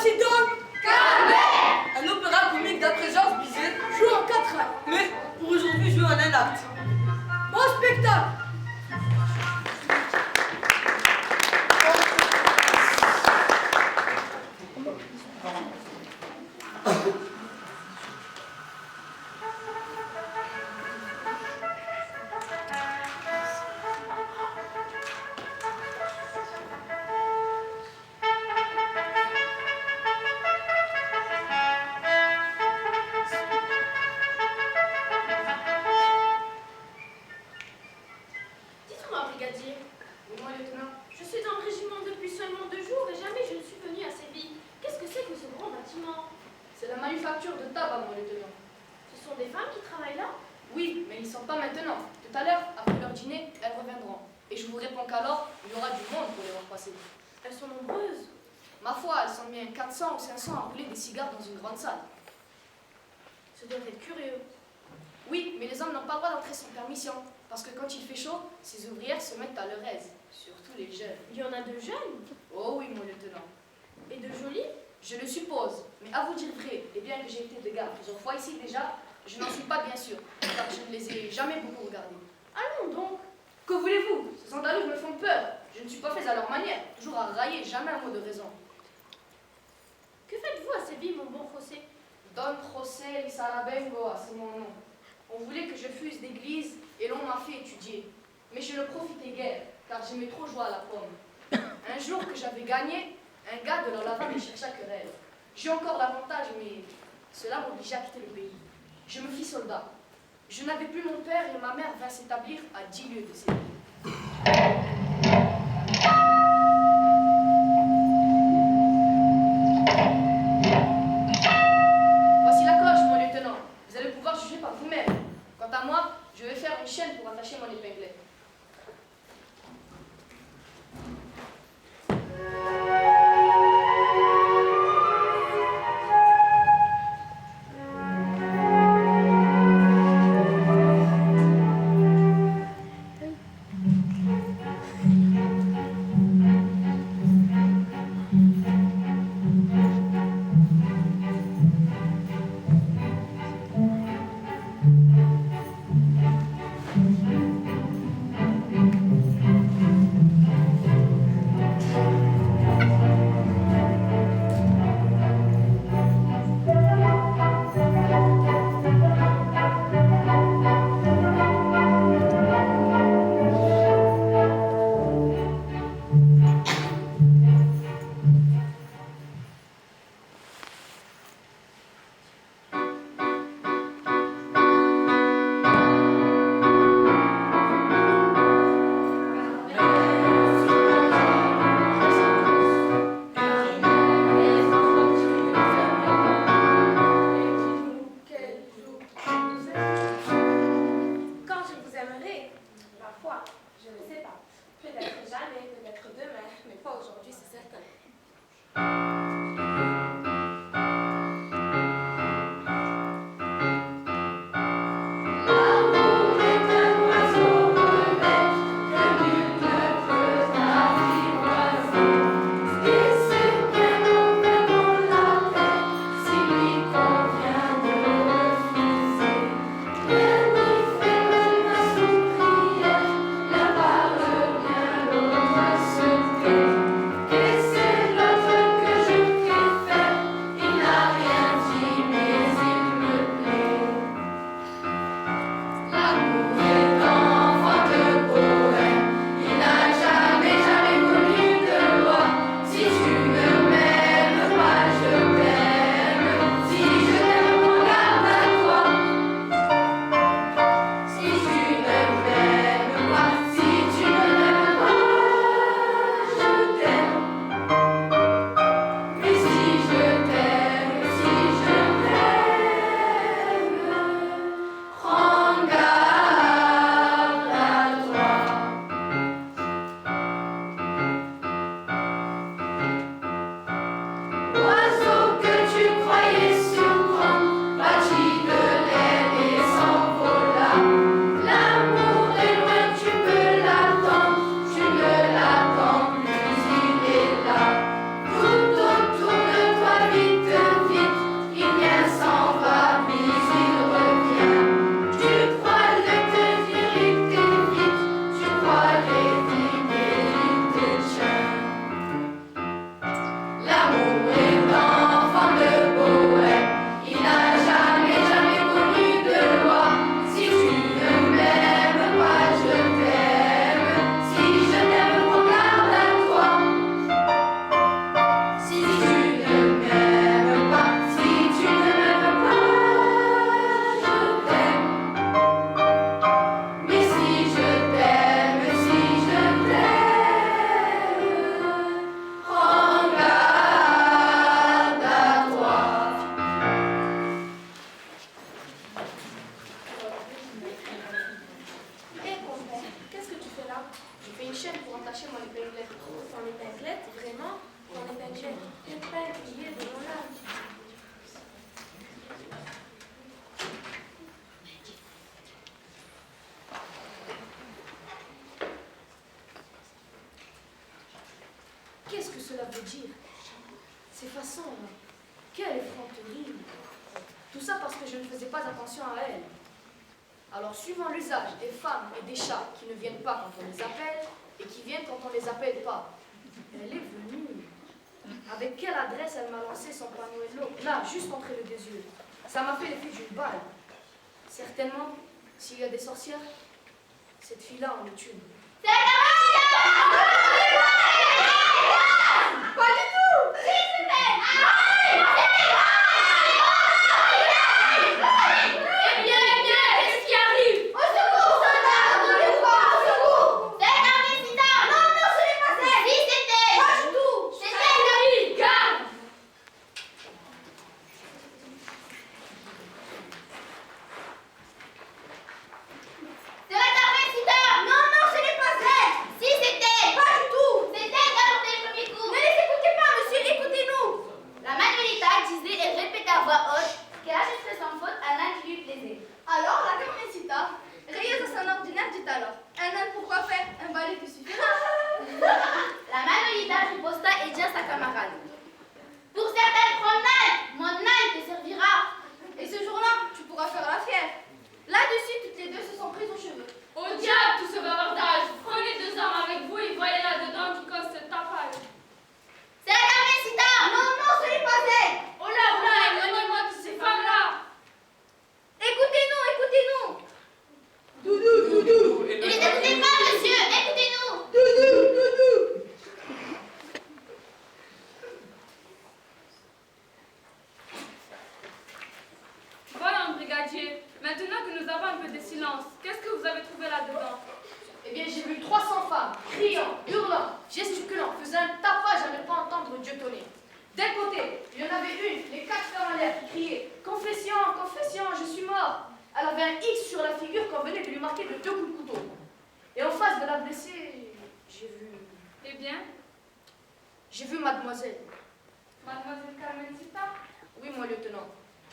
Voici donc Carmen, un opéra comique d'après Georges Bizet, joué en 4 actes, mais pour aujourd'hui joué en un acte. Au spectacle. Dites-moi, brigadier. Oui, mon lieutenant. Je suis dans le régiment depuis seulement 2 jours et jamais je ne suis venue à Séville. Qu'est-ce que c'est que ce grand bâtiment? C'est la manufacture de tabac, mon lieutenant. Ce sont des femmes qui travaillent là? Oui, mais ils ne sont pas maintenant. Tout à l'heure, après leur dîner, elles reviendront. Et je vous réponds qu'alors, il y aura du monde pour les voir passer. Elles sont nombreuses. Ma foi, elles sont bien 400 ou 500 à rouler des cigares dans une grande salle. Ce doit être curieux. Oui, mais les hommes n'ont pas le droit d'entrer sans permission. Parce que quand il fait chaud, ces ouvrières se mettent à leur aise. Surtout les jeunes. Il y en a de jeunes Oh oui, mon lieutenant. et de jolies. Je le suppose. Mais à vous dire vrai, et bien que j'ai été de garde plusieurs fois ici déjà, je n'en suis pas bien sûr. Car je ne les ai jamais beaucoup regardées. Allons donc. Que voulez-vous? Ces andalous me font peur. Je ne suis pas fait à leur manière. Toujours à railler, jamais un mot de raison. Que faites-vous à Séville, mon bon José? Don José Lizarabengoa, c'est mon nom. On voulait que je fusse d'église et l'on m'a fait étudier. Mais je ne profitais guère, car j'aimais trop jouer à la pomme. Un jour que j'avais gagné, un gars de la Lava me chercha querelle. J'ai encore l'avantage, mais cela m'obligeait à quitter le pays. Je me fis soldat. Je n'avais plus mon père et ma mère vint s'établir à 10 lieues de Séville. Voici la cloche, mon lieutenant. Vous allez pouvoir juger par vous-même. Quant à moi, je vais faire une chaîne pour attacher mon épinglet. garçon, là. Quelle effronterie. Tout ça parce que je ne faisais pas attention à elle. Alors, suivant l'usage des femmes et des chats qui ne viennent pas quand on les appelle et qui viennent quand on les appelle pas, elle est venue. Avec quelle adresse elle m'a lancé son panuelo, là, juste entre les deux yeux. Ça m'a fait l'effet d'une balle. Certainement, s'il y a des sorcières, cette fille-là en est une. Pas du tout! Si, c'était! Eh bien, qu'est-ce qui arrive? Au secours, soldat! Au secours! C'est un incident! Non, non, ce n'est pas elle! Si, c'était! Pas du tout! C'était Marie! Garde! C'est un incident! Non, non, ce n'est pas elle! Si, c'était! Pas du tout! C'était dans le premier coup! Ne les écoutez pas, monsieur, écoutez-nous! La Manuelita disait et répétait à voix haute qu'elle a fait sans faute un âne qui lui plaisait. Alors, la Carmencita, rayeuse à son ordinaire, dit alors: un âne, pourquoi faire? Un balai te suffira. La Manuelita riposta et dit à sa camarade: pour certaines promenades, mon âne te servira. Et ce jour-là, tu pourras faire la fière. Là-dessus, toutes les deux se sont prises aux cheveux. Au diable tout ce bavardage! Prenez 2 hommes avec vous et voyez là-dedans qui cause ce tapage. C'est la Carmencita! Non, non, ce n'est pas elle! Oh là, éloignez-moi de ces femmes-là! Écoutez-nous, écoutez-nous! Ne les écoutez pas, monsieur! Écoutez-nous! Voilà, brigadier. Maintenant que nous avons un peu de silence, qu'est-ce que vous avez trouvé là-dedans? Eh bien, j'ai vu 300 femmes, criant, hurlant, gesticulant, faisant un tapage à ne pas entendre Dieu tonner. D'un côté, il y en avait une, les 4 fers en l'air, qui criait « Confession, confession, je suis mort !» Elle avait un X sur la figure qu'on venait de lui marquer de 2 coups de couteau. Et en face de la blessée, j'ai vu... Eh bien, J'ai vu mademoiselle. mademoiselle Carmencita? Oui, mon lieutenant.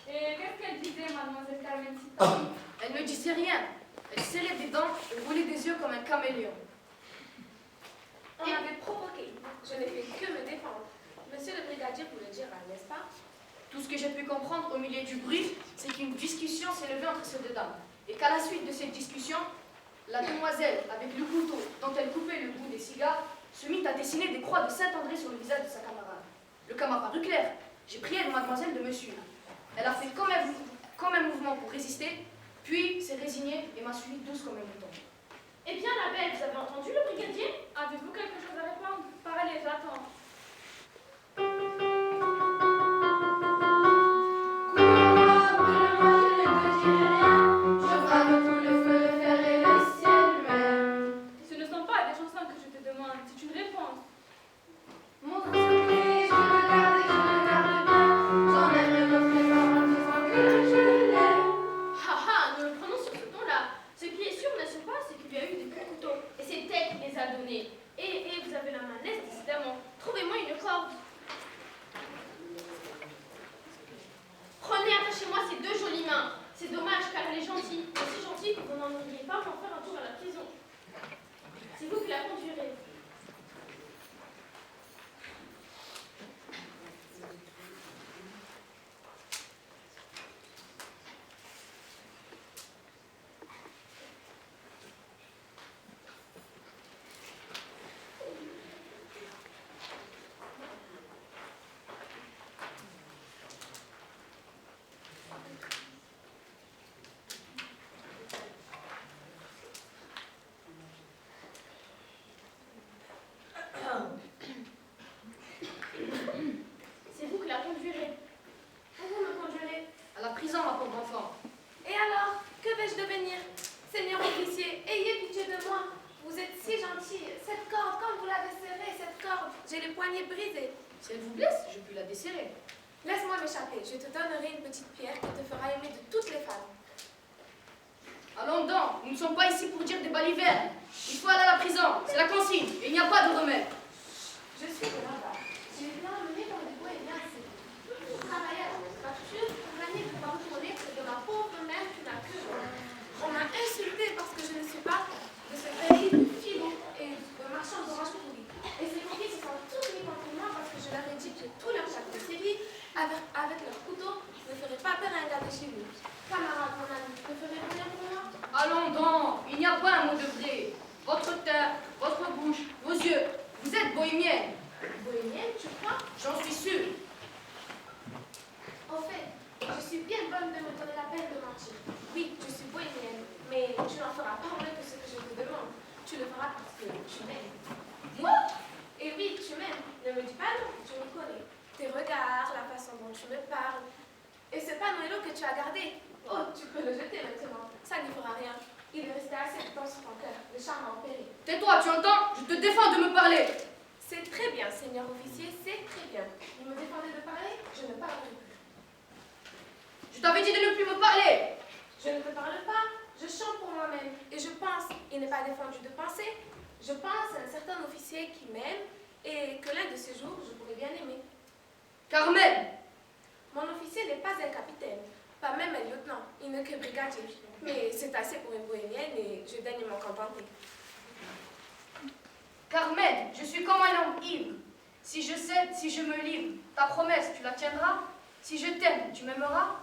Et qu'est-ce qu'elle disait, mademoiselle Carmencita? Elle ne disait rien. Elle serrait des dents et roulait des yeux comme un caméléon. On m'avait provoqué. Je n'ai fait que me défendre. Monsieur le brigadier vous le dira, n'est-ce pas? Tout ce que j'ai pu comprendre au milieu du bruit, c'est qu'une discussion s'est levée entre ces deux dames. Et qu'à la suite de cette discussion, la demoiselle, avec le couteau dont elle coupait le bout des cigares, se mit à dessiner des croix de Saint-André sur le visage de sa camarade. Le cas m'a paru clair. J'ai prié de mademoiselle de me suivre. Elle a fait comme un mouvement pour résister, puis s'est résignée et m'a suivi douce comme un mouton. Eh bien, la belle, vous avez entendu le brigadier? Avez-vous quelque chose à répondre? Parlez, j'attends. Ce ne sont pas des chansons que je te demande, c'est une réponse. Mon secret, je le garde et je le garde bien. J'en aimerais montrer par en disant que je l'aime. Haha, nous le prenons sur ce ton-là. Ce qui est sûr, n'est-ce pas, c'est qu'il y a eu des coups de couteau. Et c'est elle qui les a donnés. Et vous avez la main leste, décidément. Trouvez-moi une corde. Prenez, attachez-moi ces 2 jolies mains. C'est dommage, car elle est gentille. Aussi gentille que vous n'en iriez pas pour faire un tour à la prison. C'est vous qui la conduirez. C'est vous qui la conduirez. Où vous me conduirez? À la prison, ma pauvre enfant. Et alors, que vais-je devenir? Seigneur officier, ayez pitié de moi. Vous êtes si gentil. Cette corde, comme vous l'avez serrée, cette corde, j'ai les poignets brisés. Si elle vous blesse, je puis la desserrer. Laisse-moi m'échapper. Je te donnerai une petite pierre qui te fera aimer de toutes les femmes. Allons donc, nous ne sommes pas ici pour dire des balivernes. Il faut aller à la prison, c'est la consigne, et il n'y a pas de remède. Je suis de là-bas. Tu es bien emmené dans le bois et bien assez. Vous travaillez à la manufacture pour gagner du pain pour lait de ma pauvre mère qui n'a que moi. On m'a insulté parce que je ne suis pas de ce pays de filou et de marchand d'oranges pourris. Et ces coquilles se sont toutes mis contre moi parce que je leur ai dit que tous leurs chapeaux de série avec leur couteau, ne ferait pas peur à un gars de chez nous. Camarade, mon ami, ne ferait rien pour moi? Allons donc, il n'y a pas un mot de vrai. Votre teint, votre bouche, vos yeux, vous êtes bohémienne. Bohémienne, tu crois? J'en suis sûre. En fait, je suis bien bonne de me donner la peine de mentir. Oui, je suis bohémienne, mais tu n'en feras pas moins que ce que je te demande. Tu le feras parce que tu m'aimes. Moi? Et oui, tu m'aimes. Ne me dis pas non, je me connais. Tes regards, la façon dont tu me parles. Et ce panuelo que tu as gardé. Oh, tu peux le jeter maintenant. Ça n'y fera rien. Il est resté assez de temps sur ton cœur. Le charme a opéré. Tais-toi, tu entends? Je te défends de me parler. C'est très bien, seigneur officier, c'est très bien. Vous me défendez de parler, je ne parlerai plus. Je t'avais dit de ne plus me parler. Je ne te parle pas, je chante pour moi-même. Et je pense, il n'est pas défendu de penser, je pense à un certain officier qui m'aime et que l'un de ces jours, je pourrais bien aimer. Carmen. Mon officier n'est pas un capitaine, pas même un lieutenant, il n'est que brigadier. Mais c'est assez pour une bohémienne et je daigne m'en contenter. Carmen, je suis comme un homme ivre. Si je cède, si je me livre, ta promesse, tu la tiendras. Si je t'aime, tu m'aimeras.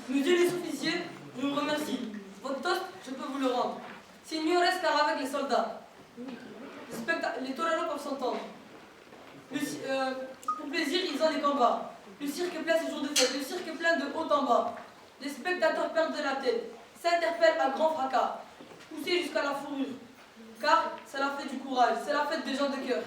Monsieur les officiers, je vous remercie. Votre toast, je peux vous le rendre. Signores car avec les soldats. Les toreros peuvent s'entendre. Pour plaisir, ils ont des combats. Le cirque plein ces jours de fête, le cirque plein de haut en bas. Les spectateurs perdent de la tête, s'interpellent à grand fracas, poussés jusqu'à la fourrure. Car c'est la fête du courage, c'est la fête des gens de cœur.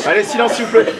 Allez, silence s'il vous plaît.